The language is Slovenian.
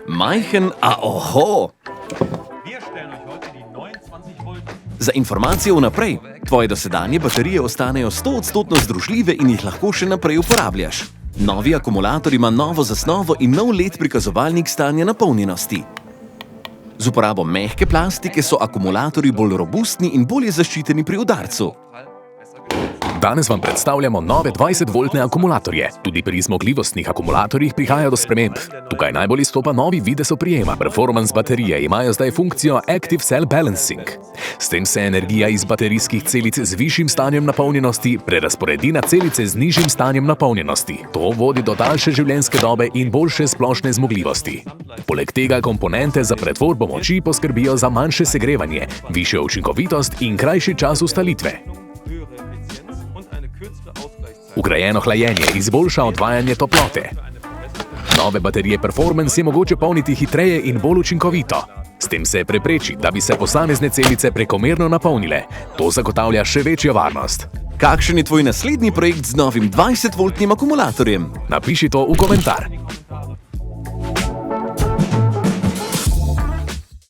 Majhen, a oho! Za informacijo vnaprej, tvoje dosedanje baterije ostanejo 100% združljive in jih lahko še naprej uporabljaš. Novi akumulator ima novo zasnovo in nov LED prikazovalnik stanja napolnjenosti. Z uporabo mehke plastike so akumulatorji bolj robustni in bolje zaščiteni pri udarcu. Danes vam predstavljamo nove 20-voltne akumulatorje. Tudi pri zmogljivostnih akumulatorjih prihaja do sprememb. Tukaj najbolj izstopa novi videz oprijema. Performance baterije imajo zdaj funkcijo Active Cell Balancing. S tem se energija iz baterijskih celic z višjim stanjem napolnjenosti prerazporedi na celice z nižjim stanjem napolnjenosti. To vodi do daljše življenjske dobe in boljše splošne zmogljivosti. Poleg tega komponente za pretvorbo moči poskrbijo za manjše segrevanje, višjo učinkovitost in krajši čas ustallitve. Vgrajeno hlajenje izboljša odvajanje toplote. Nove baterije Performance je mogoče polniti hitreje in bolj učinkovito. S tem se prepreči, da bi se posamezne celice prekomerno napolnile. To zagotavlja še večjo varnost. Kakšen je tvoj naslednji projekt z novim 20-voltnim akumulatorjem? Napiši to v komentar.